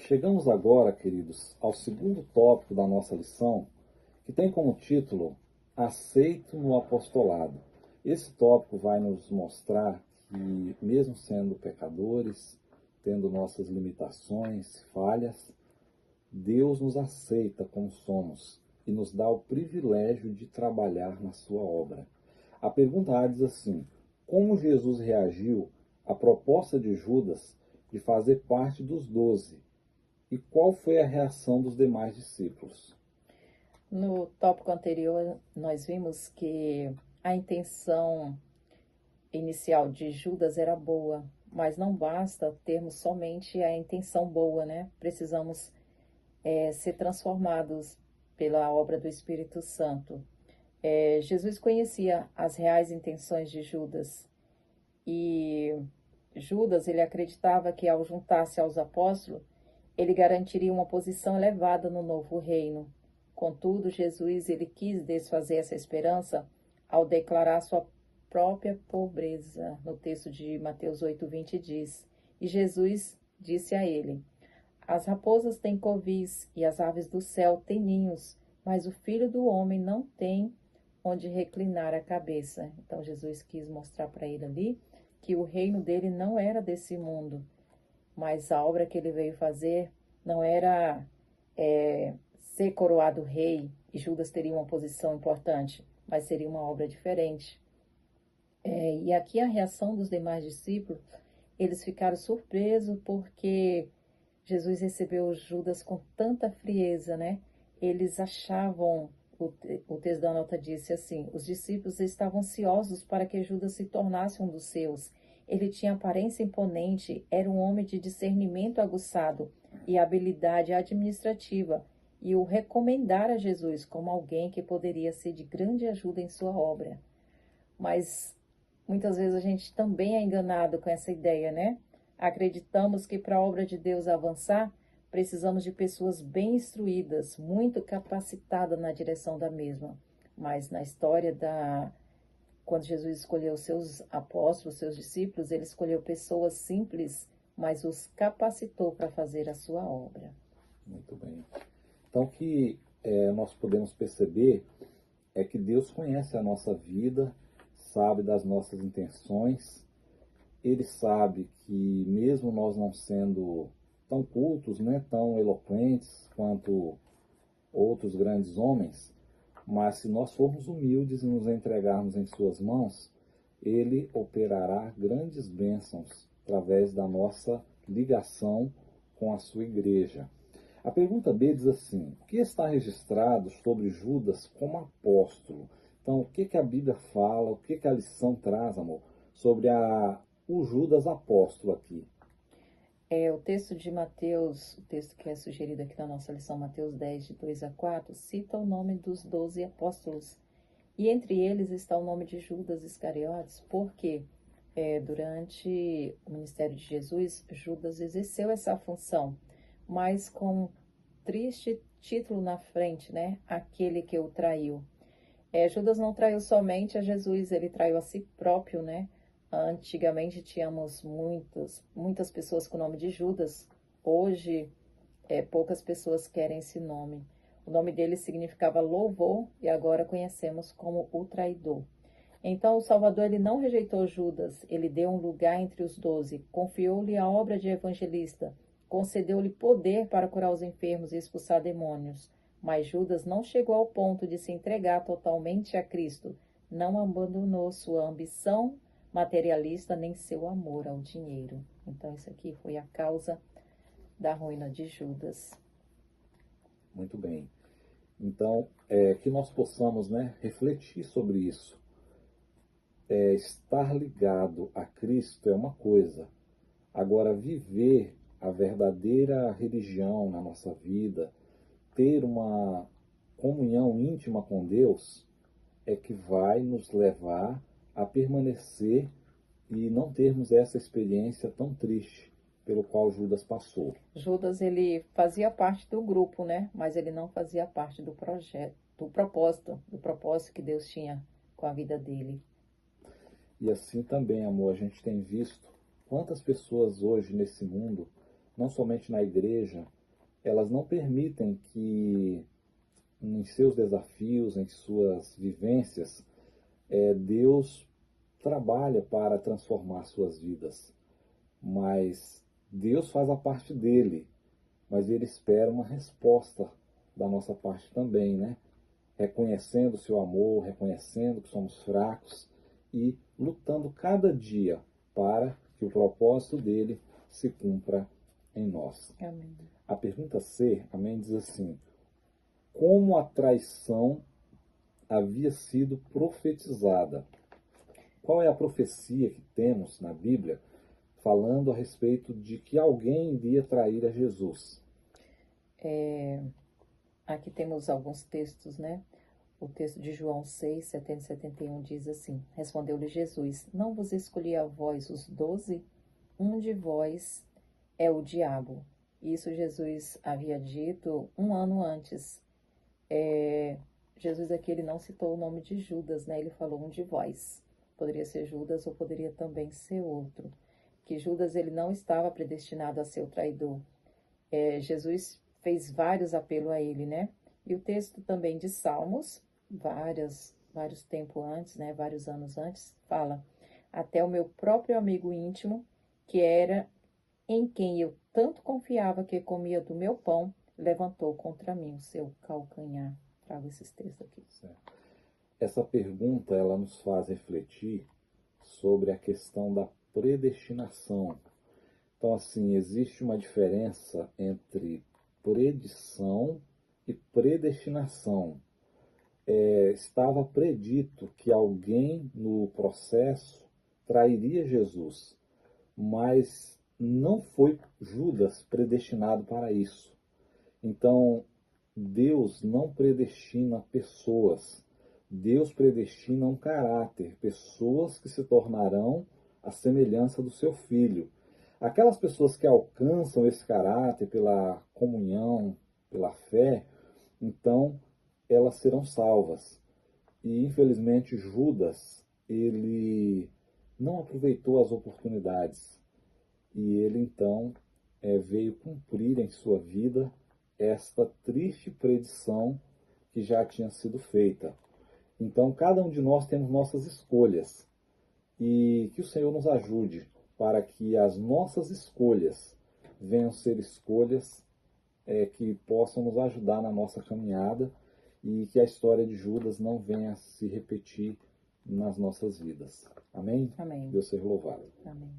Chegamos agora, queridos, ao segundo tópico da nossa lição, que tem como título Aceito no Apostolado. Esse tópico vai nos mostrar que, mesmo sendo pecadores, tendo nossas limitações, falhas, Deus nos aceita como somos e nos dá o privilégio de trabalhar na sua obra. A pergunta A diz assim: como Jesus reagiu à proposta de Judas de fazer parte dos 12? E qual foi a reação dos demais discípulos? No tópico anterior, nós vimos que a intenção inicial de Judas era boa, mas não basta termos somente a intenção boa, né? Precisamos ser transformados pela obra do Espírito Santo. Jesus conhecia as reais intenções de Judas e Judas, ele acreditava que ao juntar-se aos apóstolos, ele garantiria uma posição elevada no novo reino. Contudo, Jesus, ele quis desfazer essa esperança ao declarar sua própria pobreza. No texto de Mateus 8:20 diz: E Jesus disse a ele: As raposas têm covis e as aves do céu têm ninhos, mas o Filho do Homem não tem onde reclinar a cabeça. Então Jesus quis mostrar para ele ali que o reino dele não era desse mundo, mas a obra que ele veio fazer não era ser coroado rei, e Judas teria uma posição importante, mas seria uma obra diferente. E aqui a reação dos demais discípulos, eles ficaram surpresos porque Jesus recebeu Judas com tanta frieza, né? Eles achavam, o texto da nota disse assim: os discípulos estavam ansiosos para que Judas se tornasse um dos seus. Ele tinha aparência imponente, era um homem de discernimento aguçado e habilidade administrativa, e o recomendaram a Jesus como alguém que poderia ser de grande ajuda em sua obra. Mas muitas vezes a gente também é enganado com essa ideia, né? Acreditamos que para a obra de Deus avançar, precisamos de pessoas bem instruídas, muito capacitadas na direção da mesma. Mas na história quando Jesus escolheu seus apóstolos, seus discípulos, ele escolheu pessoas simples, mas os capacitou para fazer a sua obra. Muito bem. Então, o que nós podemos perceber é que Deus conhece a nossa vida, sabe das nossas intenções. Ele sabe que mesmo nós não sendo tão cultos, né, tão eloquentes quanto outros grandes homens, mas se nós formos humildes e nos entregarmos em suas mãos, ele operará grandes bênçãos através da nossa ligação com a sua igreja. A pergunta B diz assim: o que está registrado sobre Judas como apóstolo? Então, o que a Bíblia fala, o que a lição traz, amor, sobre o Judas apóstolo aqui? O texto de Mateus, o texto que é sugerido aqui na nossa lição, Mateus 10, de 2 a 4, cita o nome dos 12 apóstolos. E entre eles está o nome de Judas Iscariotes, porque durante o ministério de Jesus, Judas exerceu essa função, mas com um triste título na frente, né? Aquele que o traiu. Judas não traiu somente a Jesus, ele traiu a si próprio, né? Antigamente tínhamos muitas pessoas com o nome de Judas. Hoje, poucas pessoas querem esse nome. O nome dele significava louvor e agora conhecemos como o traidor. Então, o Salvador ele não rejeitou Judas, ele deu um lugar entre os 12, confiou-lhe a obra de evangelista, concedeu-lhe poder para curar os enfermos e expulsar demônios. Mas Judas não chegou ao ponto de se entregar totalmente a Cristo, não abandonou sua ambição materialista nem seu amor ao dinheiro. Então, isso aqui foi a causa da ruína de Judas. Muito bem. Então, que nós possamos, né, refletir sobre isso. Estar ligado a Cristo é uma coisa. Agora, viver a verdadeira religião na nossa vida, ter uma comunhão íntima com Deus, é que vai nos levar a permanecer e não termos essa experiência tão triste pelo qual Judas passou. Judas, ele fazia parte do grupo, né? Mas ele não fazia parte do projeto, do propósito que Deus tinha com a vida dele. E assim também, amor, a gente tem visto quantas pessoas hoje nesse mundo, não somente na igreja, elas não permitem que em seus desafios, em suas vivências, Deus trabalha para transformar suas vidas. Mas Deus faz a parte dele, mas ele espera uma resposta da nossa parte também, né? Reconhecendo o seu amor, reconhecendo que somos fracos e lutando cada dia para que o propósito dele se cumpra em nós. Amém. A pergunta C, amém, diz assim: como a traição havia sido profetizada? Qual é a profecia que temos na Bíblia falando a respeito de que alguém iria trair a Jesus? Aqui temos alguns textos, né? O texto de João 6, 70 e 71 diz assim: Respondeu-lhe Jesus: Não vos escolhi a vós os 12? Um de vós é o diabo. Isso Jesus havia dito um ano antes. Jesus aqui ele não citou o nome de Judas, né? Ele falou um de vós. Poderia ser Judas ou poderia também ser outro. Que Judas ele não estava predestinado a ser o traidor. Jesus fez vários apelos a ele, né? E o texto também de Salmos, vários tempos antes, né? Vários anos antes, fala: até o meu próprio amigo íntimo, que era em quem eu tanto confiava que comia do meu pão, levantou contra mim o seu calcanhar. Trago esses textos aqui. Essa pergunta ela nos faz refletir sobre a questão da predestinação. Então, assim, existe uma diferença entre predição e predestinação. Estava predito que alguém no processo trairia Jesus, mas não foi Judas predestinado para isso. Então, Deus não predestina pessoas. Deus predestina um caráter, pessoas que se tornarão a semelhança do seu filho. Aquelas pessoas que alcançam esse caráter pela comunhão, pela fé, então elas serão salvas. E infelizmente Judas, ele não aproveitou as oportunidades. E ele então veio cumprir em sua vida esta triste predição que já tinha sido feita. Então, cada um de nós temos nossas escolhas. E que o Senhor nos ajude para que as nossas escolhas venham ser escolhas que possam nos ajudar na nossa caminhada e que a história de Judas não venha a se repetir nas nossas vidas. Amém? Amém. Deus seja louvado. Amém.